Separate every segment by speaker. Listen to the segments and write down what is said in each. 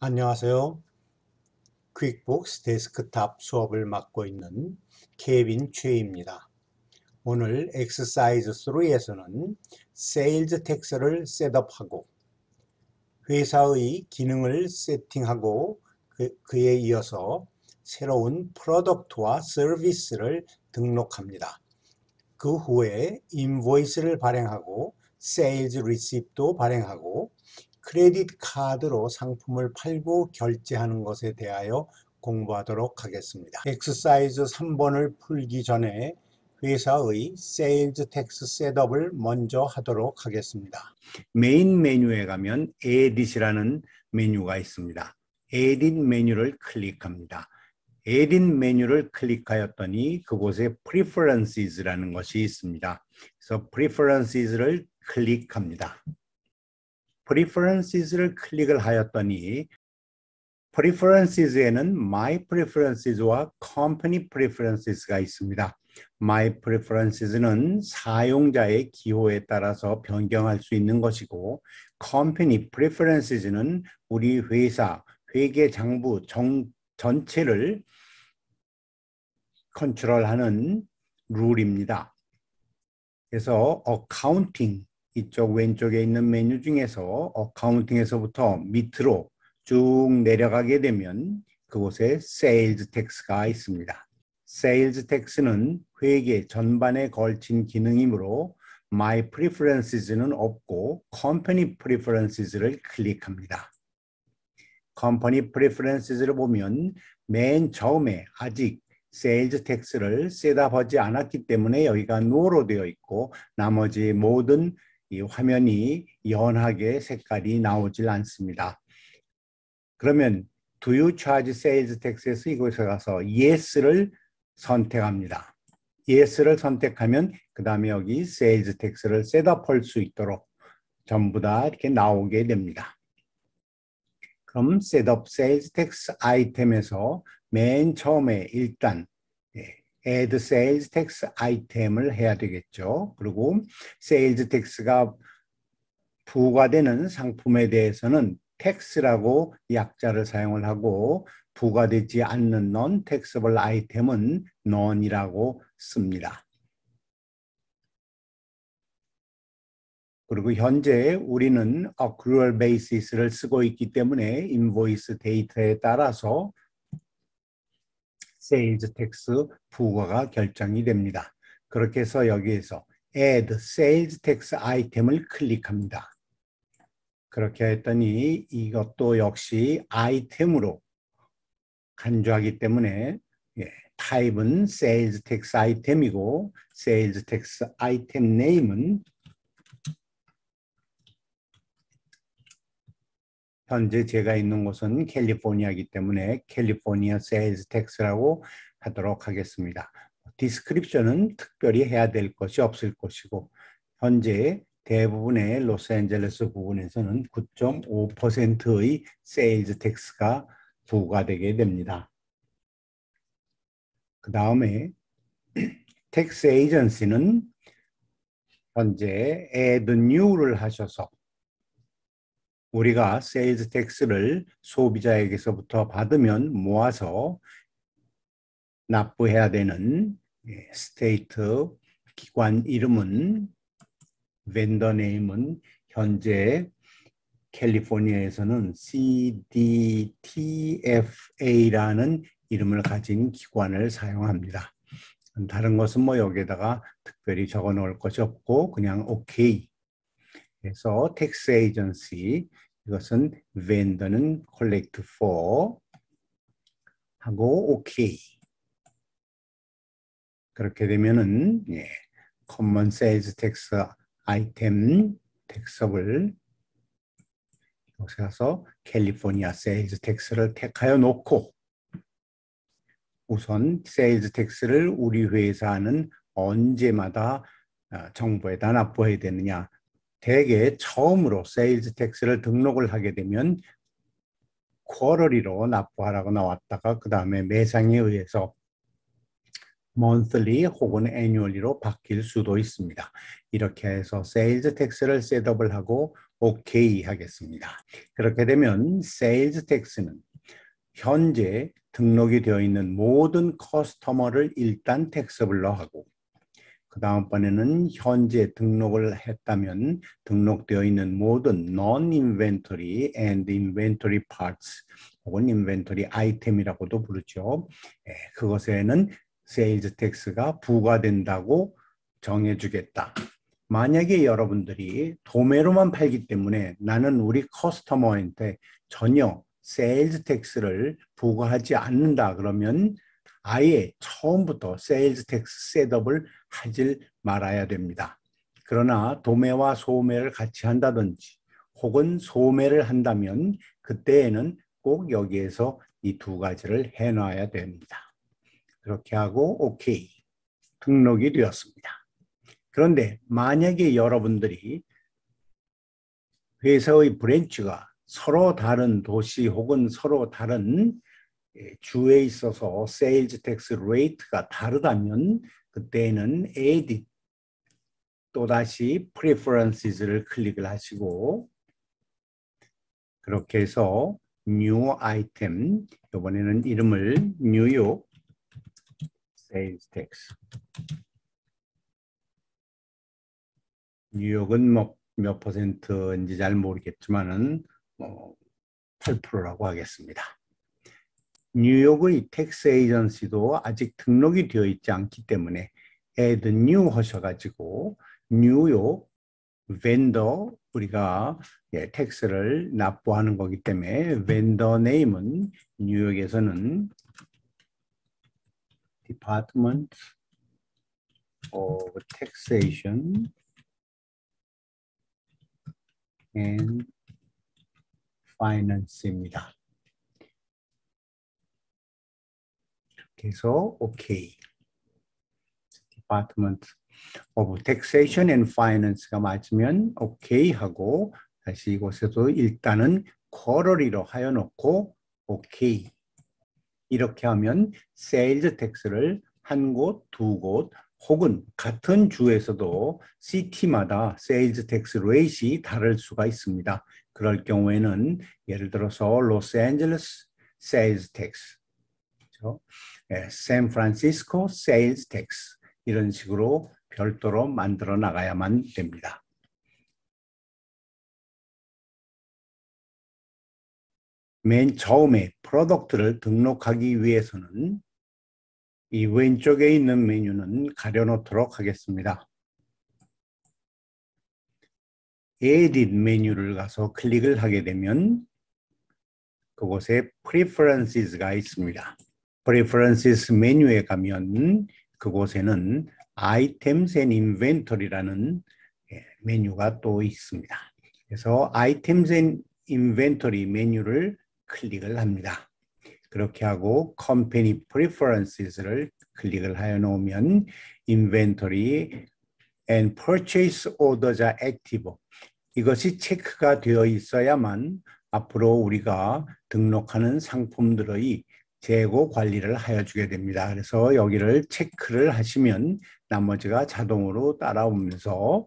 Speaker 1: 안녕하세요. 퀵북스 데스크탑 수업을 맡고 있는 케빈 최입니다. 오늘 엑서사이즈 3에서는 세일즈 텍스를 셋업하고 회사의 기능을 세팅하고 그에 이어서 새로운 프로덕트와 서비스를 등록합니다. 그 후에 인보이스를 발행하고 세일즈 리시프트도 발행하고 크레딧 카드로 상품을 팔고 결제하는 것에 대하여 공부하도록 하겠습니다. 엑서사이즈 3번을 풀기 전에 회사의 세일즈 텍스 셋업을 먼저 하도록 하겠습니다. 메인 메뉴에 가면 에딧이라는 메뉴가 있습니다. 에딧 메뉴를 클릭합니다. 에딧 메뉴를 클릭하였더니 그곳에 Preferences라는 것이 있습니다. 그래서 Preferences를 클릭합니다. Preferences를 클릭을 하였더니 Preferences에는 My Preferences와 Company Preferences가 있습니다. My Preferences는 사용자의 기호에 따라서 변경할 수 있는 것이고 Company Preferences는 우리 회사, 회계 장부 전체를 컨트롤하는 룰입니다. 그래서 어카운팅 이쪽 왼쪽에 있는 메뉴 중에서 어카운팅에서부터 밑으로 쭉 내려가게 되면 그곳에 세일즈 텍스가 있습니다. 세일즈 텍스는 회계 전반에 걸친 기능이므로 My Preferences는 없고 Company Preferences를 클릭합니다. Company Preferences를 보면 맨 처음에 아직 세일즈 텍스를 셋업하지 않았기 때문에 여기가 노로 되어 있고 나머지 모든 이 화면이 연하게 색깔이 나오질 않습니다. 그러면 Do you charge sales tax에서 이곳에 가서 Yes를 선택합니다. Yes를 선택하면 그 다음에 여기 sales tax를 셋업할 수 있도록 전부 다 이렇게 나오게 됩니다. 그럼 Setup Sales Tax 아이템에서 맨 처음에 일단 Add Sales Tax 아이템을 해야 되겠죠. 그리고 Sales Tax가 부과되는 상품에 대해서는 Tax라고 약자를 사용을 하고 부과되지 않는 Non-Taxable 아이템은 None이라고 씁니다. 그리고 현재 우리는 accrual basis를 쓰고 있기 때문에 인보이스 데이터에 따라서 세일즈 텍스 부과가 결정이 됩니다. 그렇게 해서 여기에서 add sales tax 아이템을 클릭합니다. 그렇게 했더니 이것도 역시 아이템으로 간주하기 때문에 타입은 sales tax 아이템이고 sales tax 아이템 네임은 현재 제가 있는 곳은 캘리포니아이기 때문에 캘리포니아 세일즈 텍스라고 하도록 하겠습니다. 디스크립션은 특별히 해야 될 것이 없을 것이고 현재 대부분의 로스앤젤레스 부분에서는 9.5%의 세일즈 텍스가 부과되게 됩니다. 그 다음에 텍스 에이전시는 현재 add new를 하셔서 우리가 세일즈 텍스를 소비자에게서부터 받으면 모아서 납부해야 되는 스테이트 기관 이름은 벤더 네임은 현재 캘리포니아에서는 CDTFA라는 이름을 가진 기관을 사용합니다. 다른 것은 뭐 여기에다가 특별히 적어 놓을 것이 없고 그냥 OK. 그래서 텍스 에이전시 이것은 vendor는 collect for 하고 OK. 그렇게 되면은 common sales tax 아이템 텍스업을 여기 가서 캘리포니아 세일즈 텍스를 택하여 놓고 우선 세일즈 텍스를 우리 회사는 언제마다 정부에다 납부해야 되느냐. 대개 처음으로 세일즈 텍스를 등록을 하게 되면 쿼터리로 납부하라고 나왔다가 그 다음에 매상에 의해서 monthly 혹은 annually로 바뀔 수도 있습니다. 이렇게 해서 세일즈 텍스를 셋업을 하고 오케이 하겠습니다. 그렇게 되면 세일즈 텍스는 현재 등록이 되어 있는 모든 커스터머를 일단 텍서블러 하고 그 다음번에는 현재 등록을 했다면 등록되어 있는 모든 non-inventory and inventory parts 혹은 inventory item이라고도 부르죠. 그것에는 세일즈 텍스가 부과된다고 정해주겠다. 만약에 여러분들이 도매로만 팔기 때문에 나는 우리 커스터머한테 전혀 세일즈 텍스를 부과하지 않는다 그러면 아예 처음부터 세일즈 텍스 셋업을 하질 말아야 됩니다. 그러나 도매와 소매를 같이 한다든지 혹은 소매를 한다면 그때에는 꼭 여기에서 이 두 가지를 해놔야 됩니다. 그렇게 하고 오케이 등록이 되었습니다. 그런데 만약에 여러분들이 회사의 브랜치가 서로 다른 도시 혹은 서로 다른 주에 있어서 세일즈 텍스 레이트가 다르다면 그때는 edit 또다시 preferences를 클릭을 하시고 그렇게 해서 new item 이번에는 이름을 뉴욕 세일즈 텍스 뉴욕은 뭐 몇 퍼센트인지 잘 모르겠지만은 8%라고 하겠습니다. 뉴욕의 텍스 에이전시도 아직 등록이 되어 있지 않기 때문에 add new 하셔가지고 뉴욕 벤더 우리가 텍스를 납부하는 거기 때문에 벤더 네임은 뉴욕에서는 Department of Taxation and Finance입니다. 그래서 오케이. Department of Taxation and Finance가 맞으면 오케이 하고 다시 이곳에도 일단은 쿼러리로 하여 놓고 오케이. 이렇게 하면 세일즈 텍스를 한 곳, 두 곳 혹은 같은 주에서도 시티마다 세일즈 텍스 레이트이 다를 수가 있습니다. 그럴 경우에는 예를 들어서 로스앤젤레스 세일즈 텍스, 그렇죠? 샌프란시스코 세일즈 텍스 이런 식으로 별도로 만들어 나가야만 됩니다. 맨 처음에 프로덕트를 등록하기 위해서는 이 왼쪽에 있는 메뉴는 가려놓도록 하겠습니다. Edit 메뉴를 가서 클릭을 하게 되면 그곳에 Preferences가 있습니다. Preferences 메뉴에 가면 그곳에는 Items and Inventory라는 메뉴가 또 있습니다. 그래서 Items and Inventory 메뉴를 클릭을 합니다. 그렇게 하고 Company Preferences를 클릭을 하여 놓으면 Inventory and Purchase Order자 Active 이것이 체크가 되어 있어야만 앞으로 우리가 등록하는 상품들의 재고 관리를 하여 주게 됩니다. 그래서 여기를 체크를 하시면 나머지가 자동으로 따라오면서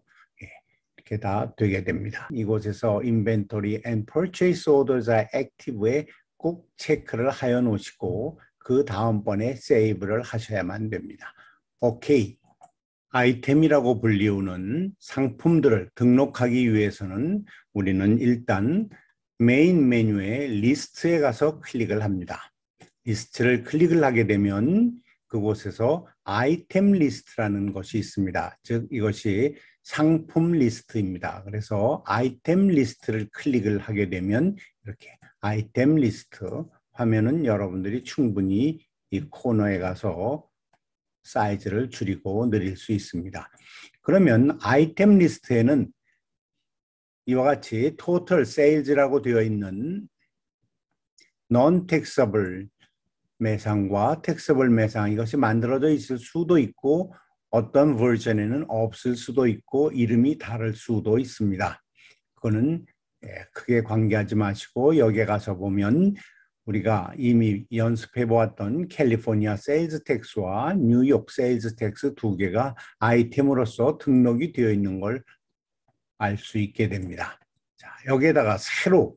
Speaker 1: 이렇게 다 되게 됩니다. 이곳에서 Inventory and Purchase Order자 Active에 꼭 체크를 하여 놓으시고 그 다음번에 세이브를 하셔야만 됩니다. 오케이. 아이템이라고 불리우는 상품들을 등록하기 위해서는 우리는 일단 메인 메뉴의 리스트에 가서 클릭을 합니다. 리스트를 클릭을 하게 되면 그곳에서 아이템 리스트라는 것이 있습니다. 즉 이것이 상품 리스트입니다. 그래서 아이템 리스트를 클릭을 하게 되면 이렇게 아이템 리스트 화면은 여러분들이 충분히 이 코너에 가서 사이즈를 줄이고 늘릴 수 있습니다. 그러면 아이템 리스트에는 이와 같이 토탈 세일즈라고 되어 있는 non taxable 매상과 taxable 매상 이것이 만들어져 있을 수도 있고 어떤 버전에는 없을 수도 있고 이름이 다를 수도 있습니다. 그거는 크게 관계하지 마시고 여기에 가서 보면 우리가 이미 연습해 보았던 캘리포니아 세일즈 텍스와 뉴욕 세일즈 텍스 두 개가 아이템으로서 등록이 되어 있는 걸 알 수 있게 됩니다. 자, 여기에다가 새로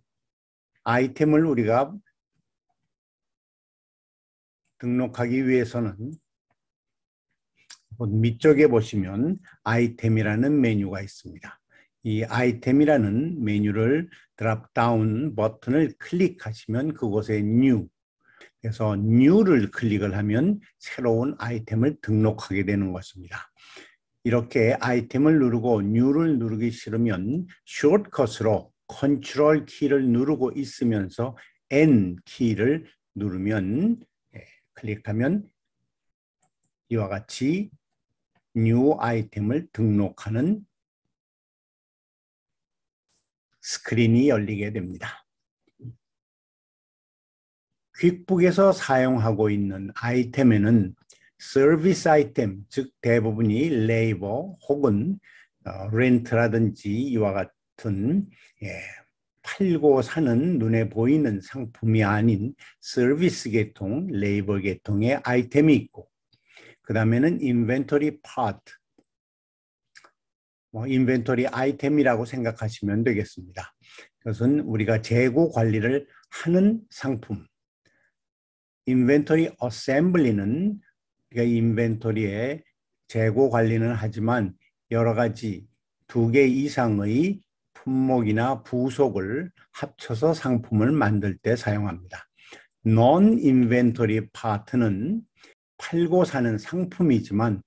Speaker 1: 아이템을 우리가 등록하기 위해서는 밑쪽에 보시면 아이템이라는 메뉴가 있습니다. 이 아이템이라는 메뉴를 드랍다운 버튼을 클릭하시면 그곳에 New, 그래서 New를 클릭을 하면 새로운 아이템을 등록하게 되는 것입니다. 이렇게 아이템을 누르고 New를 누르기 싫으면 숏컷으로 컨트롤 키를 누르고 있으면서 N 키를 누르면 클릭하면 이와 같이 New 아이템을 등록하는 스크린이 열리게 됩니다. 퀵북에서 사용하고 있는 아이템에는 서비스 아이템, 즉 대부분이 레이버 혹은 렌트라든지 이와 같은 팔고 사는 눈에 보이는 상품이 아닌 서비스 계통, 레이버 계통의 아이템이 있고, 그 다음에는 인벤토리 파트, 인벤토리 아이템이라고 생각하시면 되겠습니다. 그것은 우리가 재고 관리를 하는 상품. 인벤토리 어셈블리는 우리가 인벤토리에 재고 관리는 하지만 여러 가지 2개 이상의 품목이나 부속을 합쳐서 상품을 만들 때 사용합니다. non inventory part는 팔고 사는 상품이지만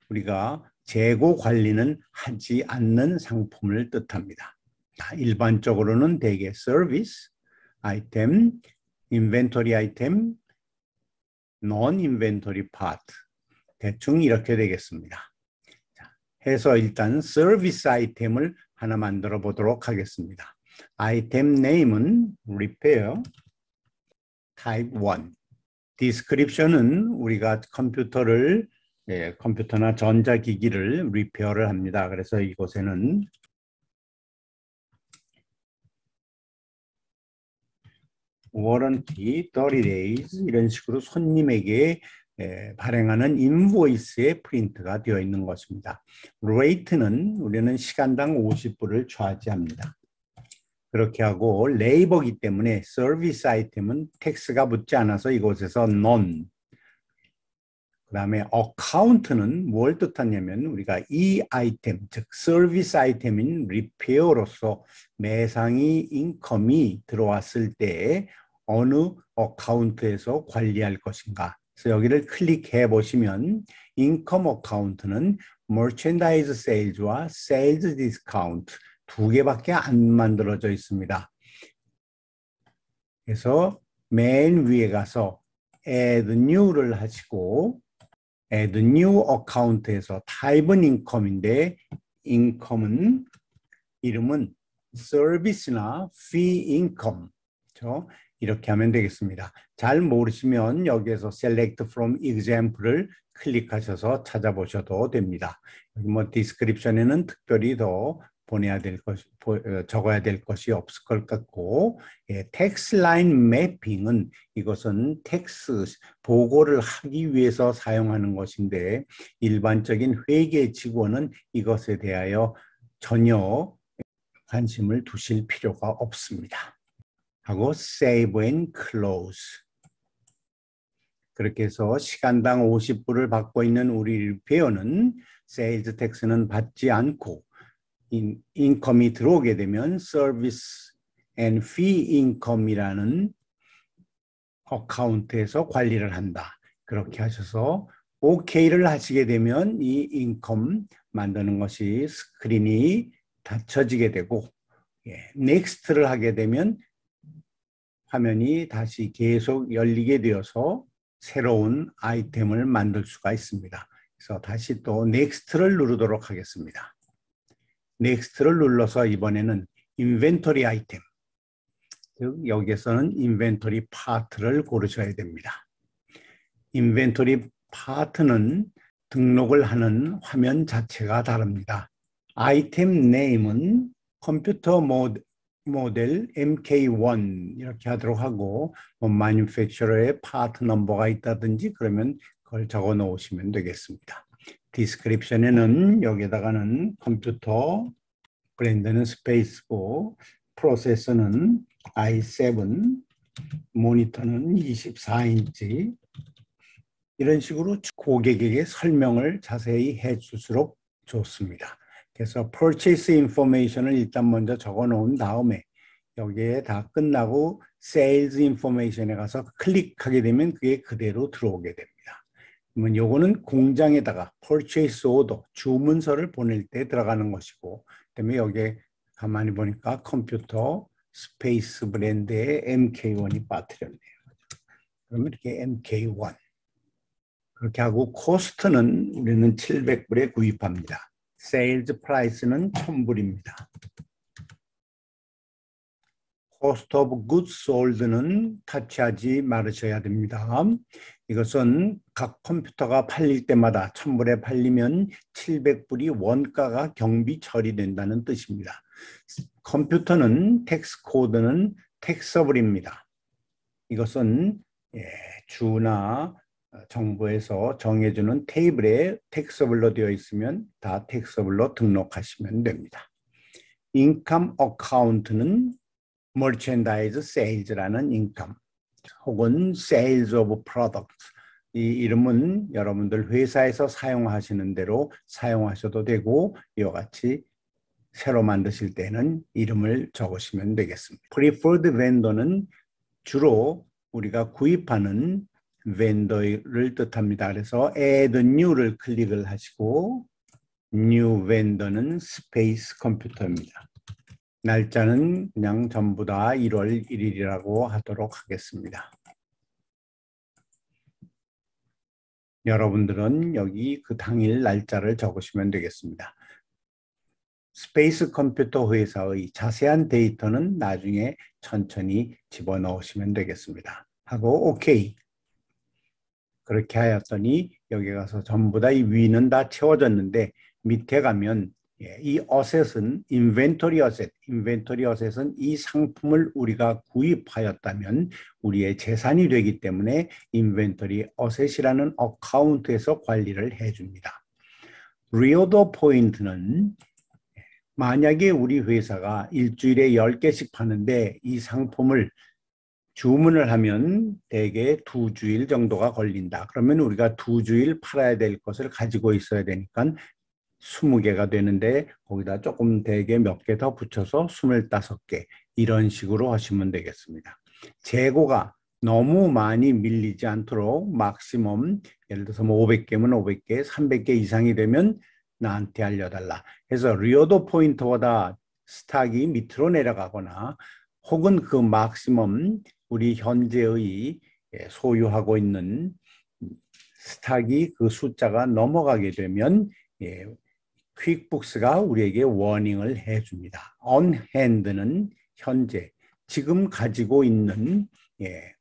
Speaker 1: 우리가 재고 관리는 하지 않는 상품을 뜻합니다. 일반적으로는 대개 서비스 아이템, 인벤토리 아이템, non inventory part 대충 이렇게 되겠습니다. 해서 일단 서비스 아이템을 하나 만들어 보도록 하겠습니다. 아이템 네임은 repair type 1. description은 우리가 컴퓨터나 전자기기를 리페어를 합니다. 그래서 이곳에는 warranty 30 days 이런 식으로 손님에게 발행하는 인보이스의 프린트가 되어 있는 것입니다. rate는 우리는 시간당 50불을 차지합니다. 그렇게 하고 레이버이기 때문에 서비스 아이템은 텍스가 붙지 않아서 이곳에서 none. 그 다음에 어카운트는 뭘 뜻하냐면 우리가 이 아이템, 즉 서비스 아이템인 리페어로서 매상이 인컴이 들어왔을 때 어느 어카운트에서 관리할 것인가. 그래서 여기를 클릭해 보시면 인컴 어카운트는 머천다이즈 세일즈와 세일즈 디스카운트 2개밖에 안 만들어져 있습니다. 그래서 맨 위에 가서 add new를 하시고 add new account에서 type은 income인데 income은 이름은 service나 fee income 그렇죠? 이렇게 하면 되겠습니다. 잘 모르시면 여기에서 select from example을 클릭하셔서 찾아보셔도 됩니다. 여기 뭐 description에는 특별히 더 적어야 될 것이 없을 것 같고, 텍스트 라인 매핑은 이것은 텍스 보고를 하기 위해서 사용하는 것인데 일반적인 회계 직원은 이것에 대하여 전혀 관심을 두실 필요가 없습니다. 하고 save and close. 그렇게 해서 시간당 50불을 받고 있는 우리 리페어는 세일즈 텍스는 받지 않고 인컴이 들어오게 되면 서비스 앤 피 인컴이라는 어카운트에서 관리를 한다. 그렇게 하셔서 OK를 하시게 되면 이 인컴 만드는 것이 스크린이 닫혀지게 되고 넥스트를 하게 되면 화면이 다시 계속 열리게 되어서 새로운 아이템을 만들 수가 있습니다. 그래서 다시 또 넥스트를 누르도록 하겠습니다. 넥스트를 눌러서 이번에는 인벤토리 아이템, 즉 여기에서는 인벤토리 파트를 고르셔야 됩니다. 인벤토리 파트는 등록을 하는 화면 자체가 다릅니다. 아이템 네임은 컴퓨터 모델 MK1 이렇게 하도록 하고 manufacturer의 파트 넘버가 있다든지 그러면 그걸 적어 놓으시면 되겠습니다. 디스크립션에는 여기에다가는 컴퓨터 브랜드는 스페이스고 프로세서는 i7, 모니터는 24인치. 이런 식으로 고객에게 설명을 자세히 해줄수록 좋습니다. 그래서 purchase information을 일단 먼저 적어 놓은 다음에 여기에 다 끝나고 sales information에 가서 클릭하게 되면 그게 그대로 들어오게 됩니다. 그러면 요거는 공장에다가 purchase order, 주문서를 보낼 때 들어가는 것이고, 그다음에 여기에 가만히 보니까 컴퓨터 스페이스 브랜드의 MK1이 빠뜨렸네요. 그러면 이렇게 MK1 그렇게 하고 코스트는 우리는 700불에 구입합니다. 세일즈 프라이스는 1000불입니다. Cost of goods sold는 터치하지 말으셔야 됩니다. 이것은 각 컴퓨터가 팔릴 때마다 1000불에 팔리면 700불이 원가가 경비 처리된다는 뜻입니다. 컴퓨터는 텍스 코드는 텍서블입니다. 이것은 주나 정부에서 정해주는 테이블에 텍서블로 되어 있으면 다 텍서블로 등록하시면 됩니다. 인컴 어카운트는 머천다이즈 세일즈라는 인컴 혹은 세일즈 오브 프로덕트, 이 이름은 여러분들 회사에서 사용하시는 대로 사용하셔도 되고 이와 같이 새로 만드실 때는 이름을 적으시면 되겠습니다. Preferred vendor는 주로 우리가 구입하는 vendor를 뜻합니다. 그래서 add new를 클릭을 하시고 new vendor는 스페이스 컴퓨터입니다. 날짜는 그냥 전부 다 1월 1일이라고 하도록 하겠습니다. 여러분들은 여기 그 당일 날짜를 적으시면 되겠습니다. 스페이스 컴퓨터 회사의 자세한 데이터는 나중에 천천히 집어넣으시면 되겠습니다. 하고 OK. 그렇게 하였더니 여기 가서 전부 다 이 위는 다 채워졌는데 밑에 가면 이 어셋은 인벤토리 어셋, 인벤토리 어셋은 이 상품을 우리가 구입하였다면 우리의 재산이 되기 때문에 인벤토리 어셋이라는 어카운트에서 관리를 해줍니다. 리오더 포인트는 만약에 우리 회사가 일주일에 10개씩 파는데 이 상품을 주문을 하면 대개 2주일 정도가 걸린다. 그러면 우리가 2주일 팔아야 될 것을 가지고 있어야 되니까 20개가 되는데 거기다 조금 대개 몇 개 더 붙여서 25개 이런 식으로 하시면 되겠습니다. 재고가 너무 많이 밀리지 않도록 막시멈 예를 들어서 뭐 500개면 500개, 300개 이상이 되면 나한테 알려달라. 그래서 리오더 포인트보다 스탁이 밑으로 내려가거나 혹은 그 막시멈 우리 현재의 소유하고 있는 스탁이 그 숫자가 넘어가게 되면 퀵북스가 우리에게 워닝을 해줍니다. on hand는 현재 지금 가지고 있는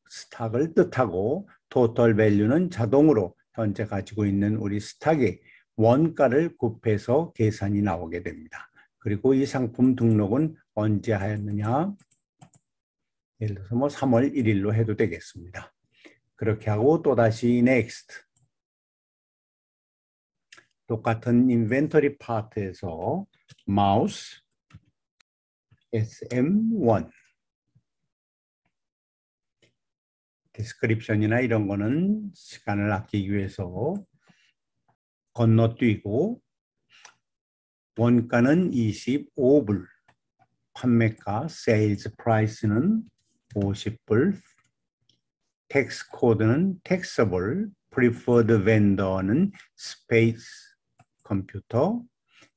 Speaker 1: 스탁을 뜻하고 total value는 자동으로 현재 가지고 있는 우리 스탁의 원가를 곱해서 계산이 나오게 됩니다. 그리고 이 상품 등록은 언제 하였느냐? 예를 들어서 뭐 3월 1일로 해도 되겠습니다. 그렇게 하고 또다시 next. 똑같은 인벤토리 파트에서 마우스 SM1 디스크립션이나 이런 거는 시간을 아끼기 위해서 건너뛰고 원가는 25불, 판매가 세일즈 프라이스는 50불, 텍스 코드는 텍서블, 프리퍼드 벤더는 스페이스 컴퓨터,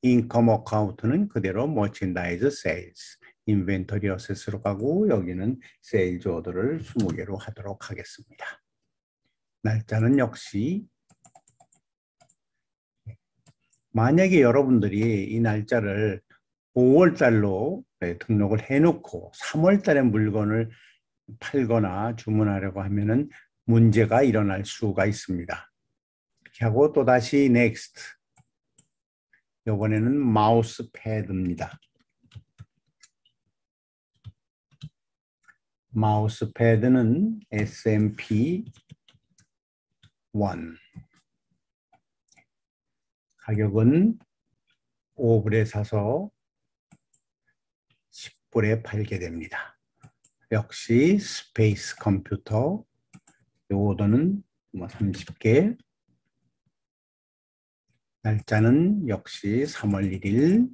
Speaker 1: 인컴 어카운트는 그대로 머천다이즈 세일즈, 인벤토리 어셋으로 가고 여기는 세일즈 오더를 20개로 하도록 하겠습니다. 날짜는 역시 만약에 여러분들이 이 날짜를 5월 달로 등록을 해놓고 3월 달에 물건을 팔거나 주문하려고 하면은 문제가 일어날 수가 있습니다. 이렇게 하고 또다시 next. 이번에는 마우스 패드입니다. 마우스 패드는 SMP1. 가격은 5불에 사서 300불에 팔게 됩니다. 역시 스페이스 컴퓨터 이 오더는 30개 날짜는 역시 3월 1일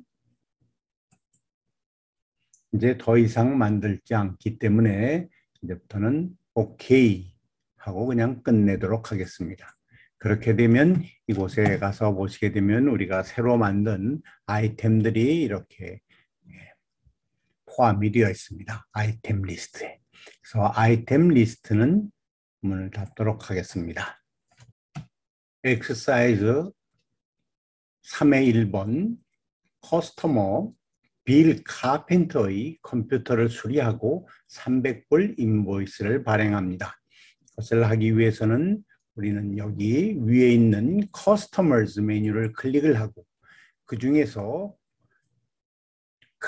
Speaker 1: 이제 더 이상 만들지 않기 때문에 이제부터는 오케이 하고 그냥 끝내도록 하겠습니다. 그렇게 되면 이곳에 가서 보시게 되면 우리가 새로 만든 아이템들이 이렇게 포함이 되어 있습니다. 아이템 리스트에. 그래서 아이템 리스트는 문을 닫도록 하겠습니다. 엑서사이즈 3의 1번 커스터머 빌 카펜터의 컴퓨터를 수리하고 300불 인보이스를 발행합니다. 그것을 하기 위해서는 우리는 여기 위에 있는 커스터머즈 메뉴를 클릭을 하고 그 중에서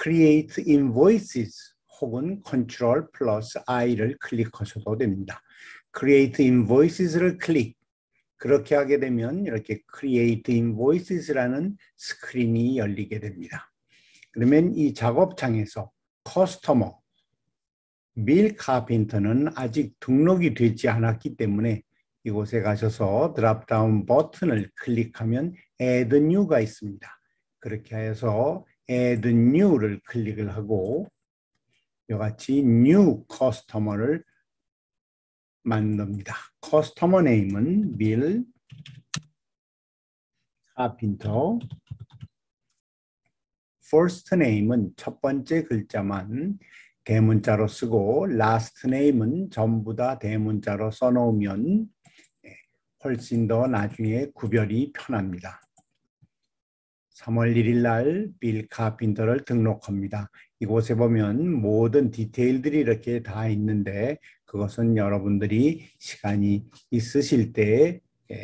Speaker 1: Create Invoices 혹은 Ctrl 플러스 I를 클릭하셔도 됩니다. Create Invoices를 클릭. 그렇게 하게 되면 이렇게 Create Invoices라는 스크린이 열리게 됩니다. 그러면 이 작업창에서 커스터머 밀 카펜터는 아직 등록이 되지 않았기 때문에 이곳에 가셔서 드랍다운 버튼을 클릭하면 Add New가 있습니다. 그렇게 해서 Add New를 클릭을 하고 이같이 New 커스터머를 만듭니다. 커스터머 네임은 밀 카펜터 first name은 첫 번째 글자만 대문자로 쓰고 last name은 전부 다 대문자로 써놓으면 훨씬 더 나중에 구별이 편합니다. 3월 1일 날 빌 카펜터를 등록합니다. 이곳에 보면 모든 디테일들이 이렇게 다 있는데 그것은 여러분들이 시간이 있으실 때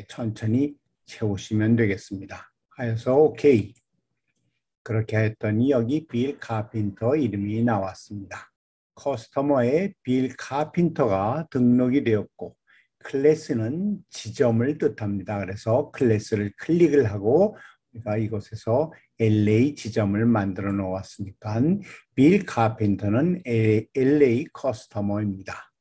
Speaker 1: 천천히 채우시면 되겠습니다. 하여서 오케이. 그렇게 했더니 여기 빌 카펜터 이름이 나왔습니다. 커스터머에 빌 카펜터가 등록이 되었고 클래스는 지점을 뜻합니다. 그래서 클래스를 클릭을 하고 우리가 이곳에서 LA 지점을 만들어 놓았으니까 빌 카펜터는 LA 커스터머입니다.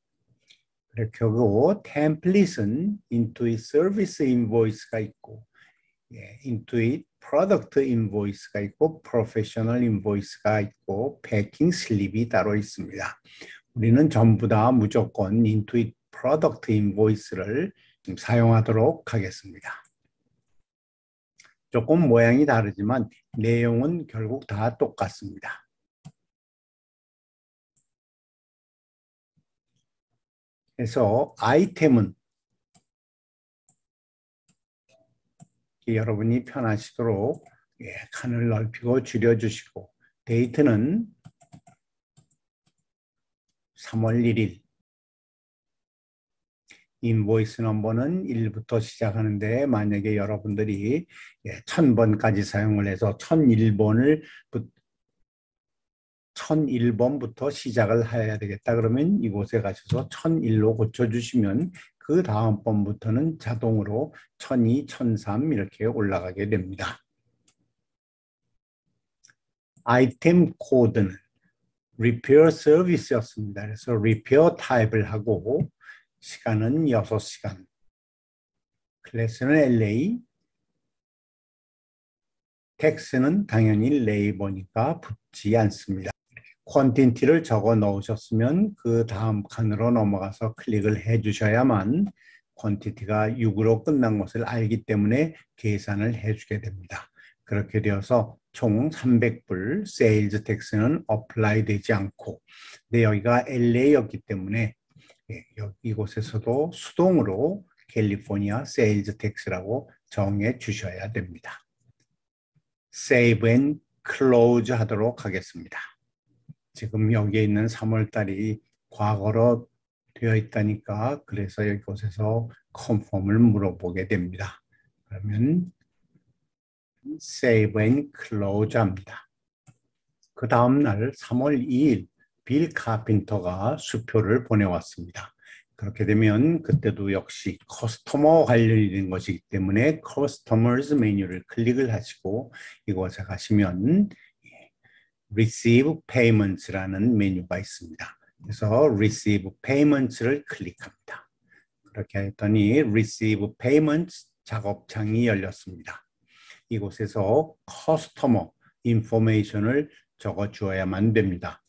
Speaker 1: 그렇게 하고 템플릿은 인투잇 서비스 인보이스가 있고 인투잇 프로덕트 인보이스가 있고 프로페셔널 인보이스가 있고 패킹 슬립이 따로 있습니다. 우리는 전부 다 무조건 인투잇 프로덕트 인보이스를 사용하도록 하겠습니다. 조금 모양이 다르지만 내용은 결국 다 똑같습니다. 그래서 아이템은 여러분이 편하시도록 칸을 넓히고 줄여주시고 데이트는 3월 1일 인보이스 넘버는 1부터 시작하는데 만약에 여러분들이 1000번까지 사용을 해서 1001번부터 시작을 해야 되겠다. 그러면 이곳에 가셔서 1001로 고쳐주시면 그 다음 번부터는 자동으로 1002, 1003 이렇게 올라가게 됩니다. 아이템 코드는 리페어 서비스였습니다. 그래서 리페어 타입을 하고 시간은 6시간. 클래스는 LA. 텍스는 당연히 레이버니까 붙지 않습니다. 퀀티티를 적어 넣으셨으면 그 다음 칸으로 넘어가서 클릭을 해 주셔야만 퀀티티가 6으로 끝난 것을 알기 때문에 계산을 해 주게 됩니다. 그렇게 되어서 총 300불 세일즈 텍스는 어플라이 되지 않고 근데 여기가 LA였기 때문에 이곳에서도 수동으로 캘리포니아 세일즈 텍스라고 정해 주셔야 됩니다. Save and Close 하도록 하겠습니다. 지금 여기에 있는 3월 달이 과거로 되어 있다니까 그래서 이곳에서 컨펌을 물어보게 됩니다. 그러면 Save and Close 합니다. 그 다음 날 3월 2일 빌 카펜터가 수표를 보내왔습니다. 그렇게 되면 그때도 역시 커스터머 관련이 된 것이기 때문에 커스터머즈 메뉴를 클릭을 하시고 이곳에 가시면 receive payments라는 메뉴가 있습니다. 그래서 receive payments를 클릭합니다. 그렇게 했더니 receive payments 작업창이 열렸습니다. 이곳에서 커스터머 인포메이션을 적어 주어야만 됩니다.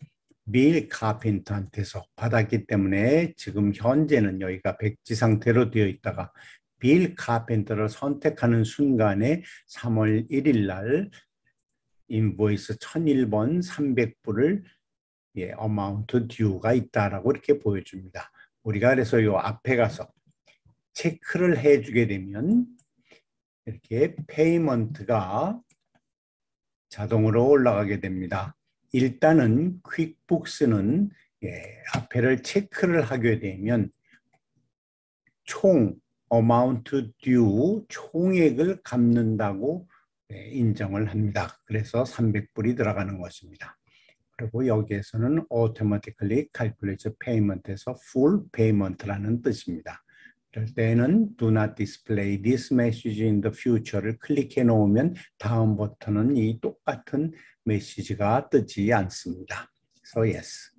Speaker 1: 빌 카펜터한테서 받았기 때문에 지금 현재는 여기가 백지 상태로 되어 있다가 빌 카펜터를 선택하는 순간에 3월 1일 날 인보이스 1001번 300불을 어마운트 듀가 있다라고 이렇게 보여줍니다. 우리가 그래서 이 앞에 가서 체크를 해주게 되면 이렇게 페이먼트가 자동으로 올라가게 됩니다. 일단은 퀵북스는 앞에를 체크를 하게 되면 총 어마운트 듀 총액을 갚는다고 인정을 합니다. 그래서 300불이 들어가는 것입니다. 그리고 여기에서는 automatically calculate payment에서 full payment라는 뜻입니다. 이럴 때는 do not display this message in the future를 클릭해 놓으면 다음 버튼은 이 똑같은 메시지가 뜨지 않습니다. 그래서 yes.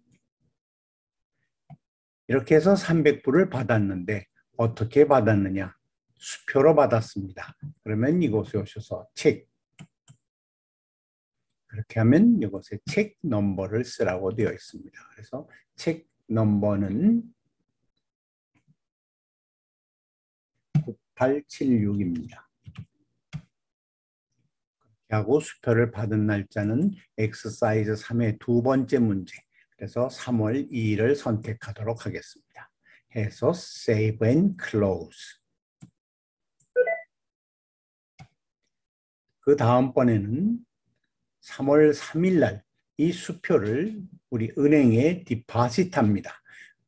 Speaker 1: 이렇게 해서 300불을 받았는데 어떻게 받았느냐? 수표로 받았습니다. 그러면 이곳에 오셔서 체크. 그렇게 하면 이곳에 체크 넘버를 쓰라고 되어 있습니다. 그래서 체크 넘버는 9876입니다. 하고 수표를 받은 날짜는 엑서사이즈 3의 두 번째 문제. 그래서 3월 2일을 선택하도록 하겠습니다. 해서 Save and Close. 그 다음번에는 3월 3일 날 이 수표를 우리 은행에 디파짓합니다.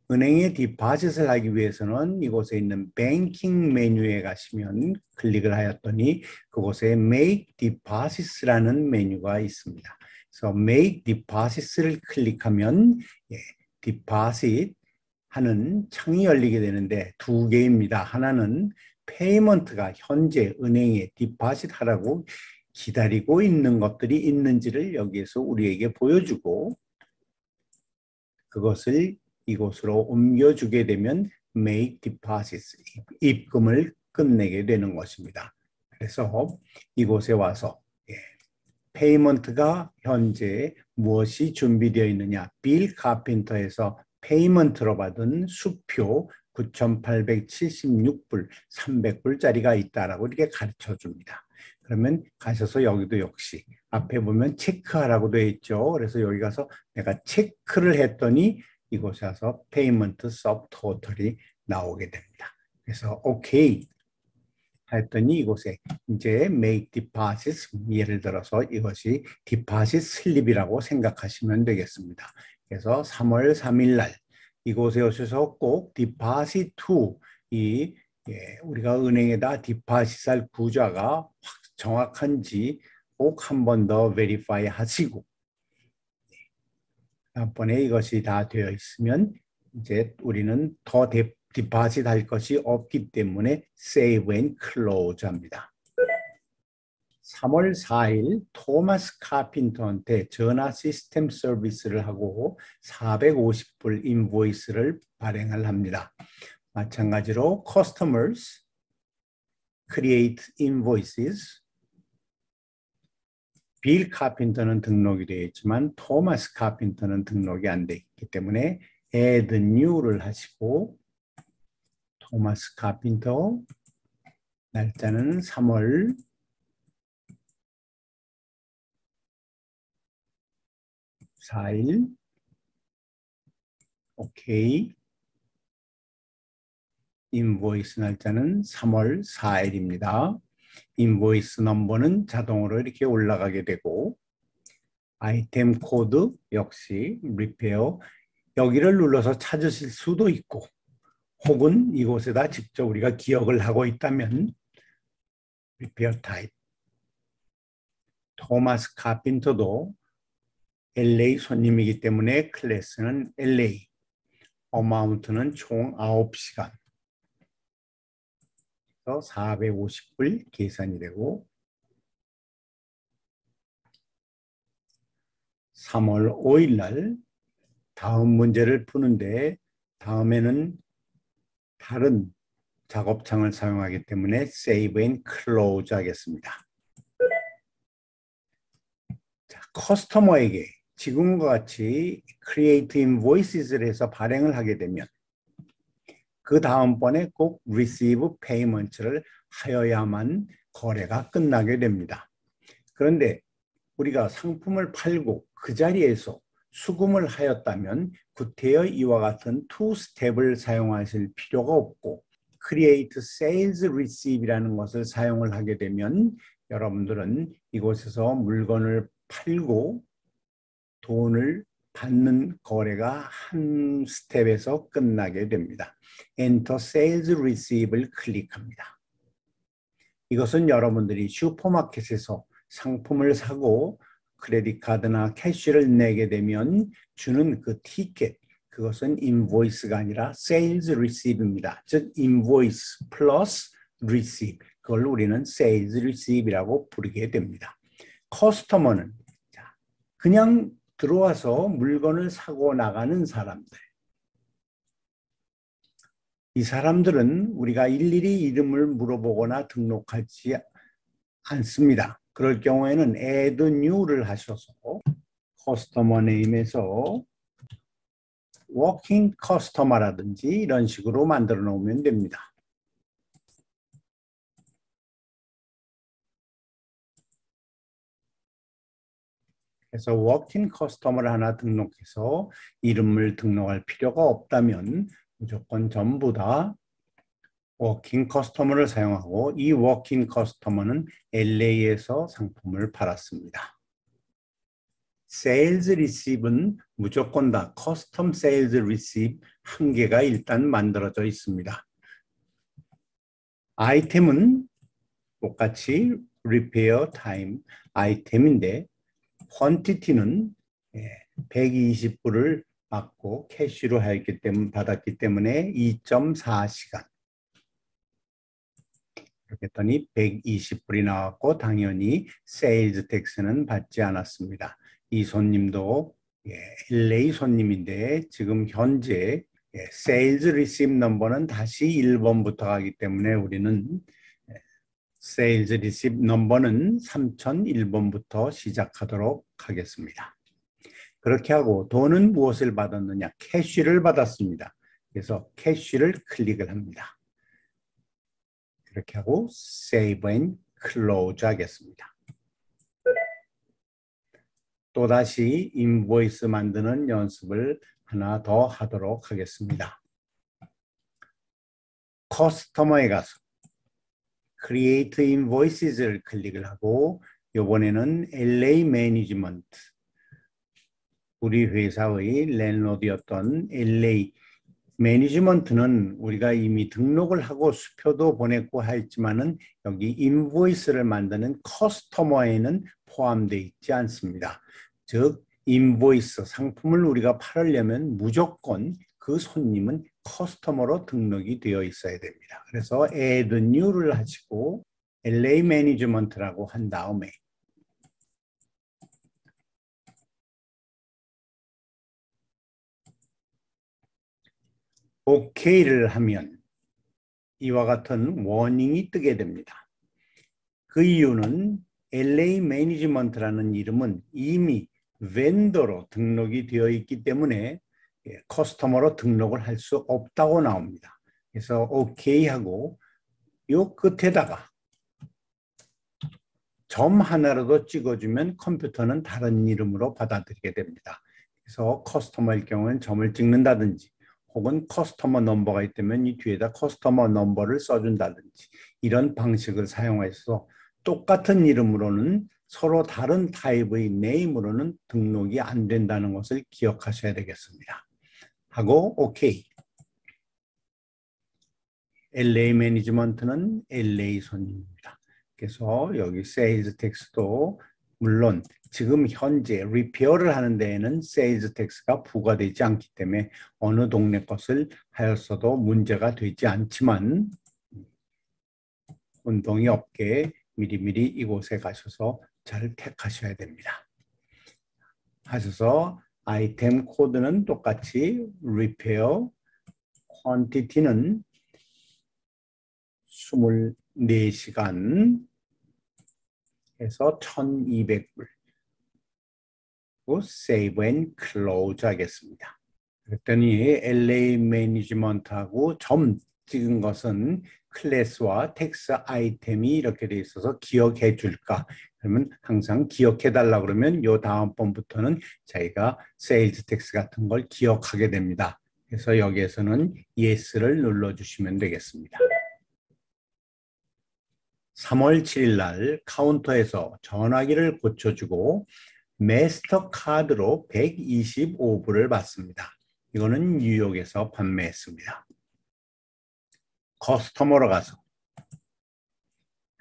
Speaker 1: 은행에 디파짓을 하기 위해서는 이곳에 있는 뱅킹 메뉴에 가시면 클릭을 하였더니 그곳에 Make Deposits라는 메뉴가 있습니다. 그래서 Make Deposits를 클릭하면 디파짓 하는 창이 열리게 되는데 두 개입니다. 하나는 페이먼트가 현재 은행에 디파짓 하라고 기다리고 있는 것들이 있는지를 여기에서 우리에게 보여주고 그것을 이곳으로 옮겨주게 되면 make deposits, 입금을 끝내게 되는 것입니다. 그래서 이곳에 와서 페이먼트가 현재 무엇이 준비되어 있느냐 빌 카펜터에서 페이먼트로 받은 수표 9,876불, 300불짜리가 있다라고 이렇게 가르쳐 줍니다. 그러면 가셔서 여기도 역시 앞에 보면 체크하라고 되어 있죠. 그래서 여기 가서 내가 체크를 했더니 이곳에 와서 페이먼트 서브토털이 나오게 됩니다. 그래서 오케이 했더니 이곳에 이제 make deposit 예를 들어서 이것이 디파짓 슬립이라고 생각하시면 되겠습니다. 그래서 3월 3일 날 이곳에 오셔서 꼭 디파짓 to 우리가 은행에다 디파짓할 구조가 정확한지 꼭 한 번 더 베리파이 하시고 다음번에 이것이 다 되어 있으면 이제 우리는 더 디파짓 할 것이 없기 때문에 Save and Close 합니다. 3월 4일 토마스 카핀터한테 전화 시스템 서비스를 하고 450불 인보이스를 발행을 합니다. 마찬가지로 Customers Create Invoices 빌 카핀터는 등록이 되어 있지만 토마스 카핀터는 등록이 안 되어 있기 때문에 Add New를 하시고 토마스 카핀터 날짜는 3월 4일 오케이 인보이스 날짜는 3월 4일입니다. 인보이스 넘버는 자동으로 이렇게 올라가게 되고 아이템 코드 역시 리페어 여기를 눌러서 찾으실 수도 있고 혹은 이곳에다 직접 우리가 기억을 하고 있다면 리페어 타입 토마스 카핀터도 LA 손님이기 때문에 클래스는 LA 어마운트는 총 9시간 450불 계산이 되고 3월 5일 날 다음 문제를 푸는데 다음에는 다른 작업창을 사용하기 때문에 save and close 하겠습니다. 자, 커스터머에게 지금과 같이 create invoices를 해서 발행을 하게 되면 그 다음번에 꼭 receive payment를 하여야만 거래가 끝나게 됩니다. 그런데 우리가 상품을 팔고 그 자리에서 수금을 하였다면 구태여 이와 같은 투 스텝을 사용하실 필요가 없고 create sales receive이라는 것을 사용을 하게 되면 여러분들은 이곳에서 물건을 팔고 돈을 받는 거래가 한 스텝에서 끝나게 됩니다. Enter Sales Receive를 클릭합니다. 이것은 여러분들이 슈퍼마켓에서 상품을 사고 크레딧 카드나 캐시를 내게 되면 주는 그 티켓, 그것은 인보이스가 아니라 세일즈 리시브입니다. 즉 인보이스 플러스 리시브, 그걸 우리는 세일즈 리시브라고 부르게 됩니다. 커스터머는 그냥 들어와서 물건을 사고 나가는 사람들, 이 사람들은 우리가 일일이 이름을 물어보거나 등록하지 않습니다. 그럴 경우에는 add new를 하셔서 커스터머 네임에서 워킹 커스터머라든지 이런 식으로 만들어 놓으면 됩니다. 그래서 워킹 커스터머를 하나 등록해서 이름을 등록할 필요가 없다면 무조건 전부 다 워킹 커스터머를 사용하고 이 워킹 커스터머는 LA에서 상품을 팔았습니다. 세일즈 리시브는 무조건 다 커스텀 세일즈 리시브 한 개가 일단 만들어져 있습니다. 아이템은 똑같이 repair time 아이템인데 퀀티티는 120불을 받고 캐시로 받았기 때문에 2.4시간 이렇게 했더니 120불이 나왔고 당연히 세일즈 텍스는 받지 않았습니다. 이 손님도 LA 손님인데 지금 현재 세일즈 리시브 넘버는 다시 1번부터 가기 때문에 우리는 세일즈 리시브 넘버는 3001번부터 시작하도록 하겠습니다. 그렇게 하고 돈은 무엇을 받았느냐? 캐시를 받았습니다. 그래서 캐시를 클릭을 합니다. 그렇게 하고 Save and Close 하겠습니다. 또다시 인보이스 만드는 연습을 하나 더 하도록 하겠습니다. 커스터머에 가서 Create Invoices를 클릭을 하고 이번에는 LA Management, 우리 회사의 랜로드였던 LA 매니지먼트는 우리가 이미 등록을 하고 수표도 보냈고 했지만은 여기 인보이스를 만드는 커스터머에는 포함되어 있지 않습니다. 즉 인보이스 상품을 우리가 팔으려면 무조건 그 손님은 커스터머로 등록이 되어 있어야 됩니다. 그래서 add new를 하시고 LA 매니지먼트라고 한 다음에 OK를 하면 이와 같은 워닝이 뜨게 됩니다. 그 이유는 LA 매니지먼트라는 이름은 이미 벤더로 등록이 되어 있기 때문에 커스터머로 등록을 할 수 없다고 나옵니다. 그래서 OK 하고 이 끝에다가 점 하나라도 찍어주면 컴퓨터는 다른 이름으로 받아들이게 됩니다. 그래서 커스터머일 경우는 점을 찍는다든지 혹은 커스터머 넘버가 있다면 이 뒤에다 커스터머 넘버를 써준다든지 이런 방식을 사용해서 똑같은 이름으로는 서로 다른 타입의 네임으로는 등록이 안 된다는 것을 기억하셔야 되겠습니다. 하고 OK. LA 매니지먼트는 LA 손님입니다. 그래서 여기 세일즈 텍스도 물론 지금 현재 리페어를 하는 데에는 세일즈 텍스가 부과되지 않기 때문에 어느 동네 것을 하였어도 문제가 되지 않지만 운동이 없게 미리미리 이곳에 가셔서 잘 택하셔야 됩니다. 하셔서 아이템 코드는 똑같이 repair, quantity는 24시간 해서 1200불. save and close 하겠습니다. 그랬더니 LA 매니지먼트하고 점 찍은 것은 클래스와 텍스 아이템이 이렇게 돼 있어서 기억해 줄까? 그러면 항상 기억해 달라 그러면 요 다음 번부터는 자기가 세일즈 텍스 같은 걸 기억하게 됩니다. 그래서 여기에서는 yes를 눌러 주시면 되겠습니다. 3월 7일 날 카운터에서 전화기를 고쳐주고 마스터 카드로 125불을 받습니다. 이거는 뉴욕에서 판매했습니다. 커스터머로 가서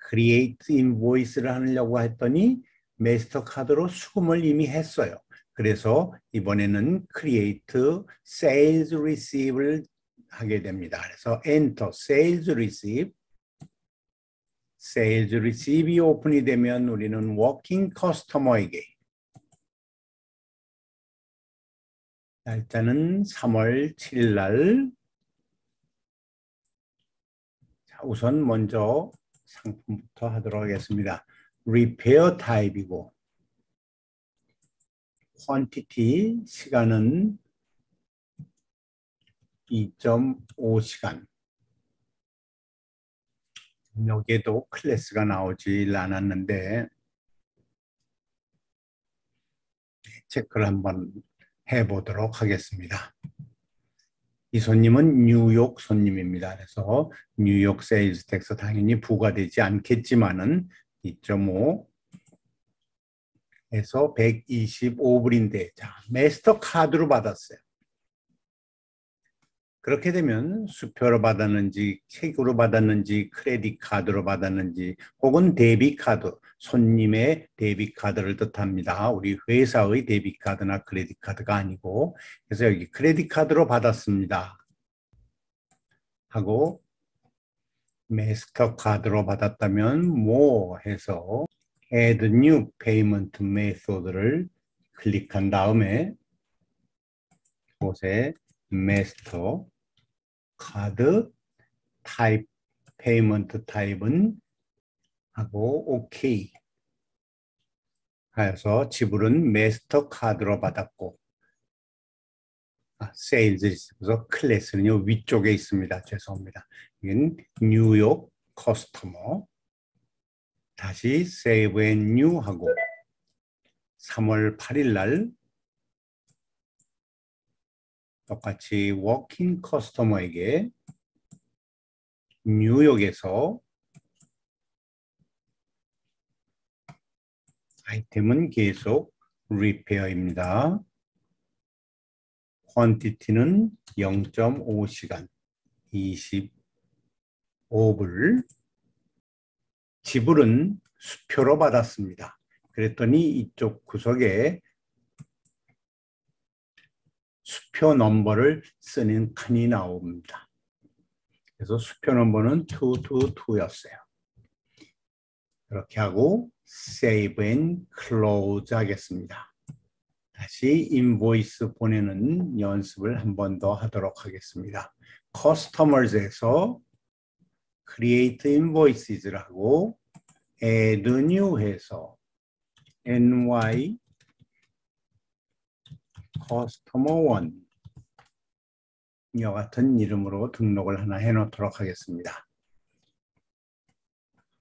Speaker 1: 크리에이트 인보이스를 하려고 했더니 마스터 카드로 수금을 이미 했어요. 그래서 이번에는 크리에이트 세일즈 리시브를 하게 됩니다. 그래서 엔터 세일즈 리시브. 세일즈 리시브이 오픈이 되면 우리는 워킹 커스터머에게 날짜는 3월 7일 날. 자, 우선 먼저 상품부터 하도록 하겠습니다. repair 타입이고 quantity 시간은 2.5시간. 여기에도 클래스가 나오질 않았는데 체크를 한번 해보도록 하겠습니다. 이 손님은 뉴욕 손님입니다. 그래서 뉴욕 세일즈 텍스 당연히 부과되지 않겠지만은 2.5에서 125불인데 자, 마스터 카드로 받았어요. 그렇게 되면 수표로 받았는지 책으로 받았는지 크레딧 카드로 받았는지 혹은 데비트 카드, 손님의 데비트 카드를 뜻합니다. 우리 회사의 데비트 카드나 크레딧 카드가 아니고 그래서 여기 크레딧 카드로 받았습니다 하고 마스터 카드로 받았다면 뭐 해서 add new payment method를 클릭한 다음에 곳에 마스터 카드 타입 페이먼트 타입은 하고 오케이 하여서 지불은 마스터 카드로 받았고 세일즈에서 클래스는요 위쪽에 있습니다. 죄송합니다. 이건 뉴욕 커스터머 다시 세이브 앤 뉴 하고 3월 8일 날 똑같이 워킹 커스터머에게 뉴욕에서 아이템은 계속 리페어입니다. 퀀티티는 0.5시간 25불 지불은 수표로 받았습니다. 그랬더니 이쪽 구석에 수표 넘버를 쓰는 칸이 나옵니다. 그래서 수표 넘버는 222였어요. 이렇게 하고 Save and Close 하겠습니다. 다시 인보이스 보내는 연습을 한 번 더 하도록 하겠습니다. Customers에서 Create Invoices를 하고 Add New 해서 NY Customer 1 이와 같은 이름으로 등록을 하나 해놓도록 하겠습니다.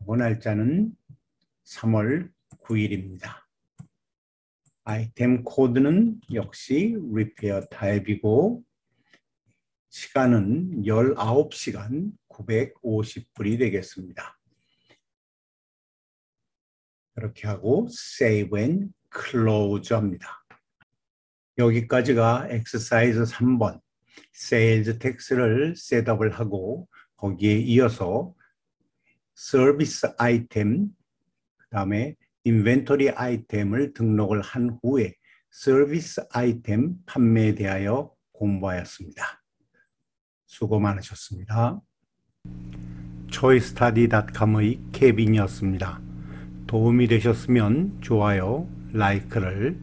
Speaker 1: 그 날짜는 3월 9일입니다. 아이템 코드는 역시 리페어 타입이고 시간은 19시간 950불이 되겠습니다. 이렇게 하고 Save and Close 합니다. 여기까지가 엑서사이즈 3번 세일즈 텍스를 셋업을 하고 거기에 이어서 서비스 아이템 그 다음에 인벤토리 아이템을 등록을 한 후에 서비스 아이템 판매에 대하여 공부하였습니다. 수고 많으셨습니다. choicestudy.com의 케빈이었습니다. 도움이 되셨으면 좋아요, 라이크를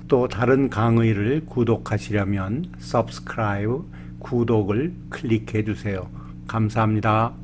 Speaker 1: 또 다른 강의를 구독하시려면 subscribe, 구독을 클릭해 주세요. 감사합니다.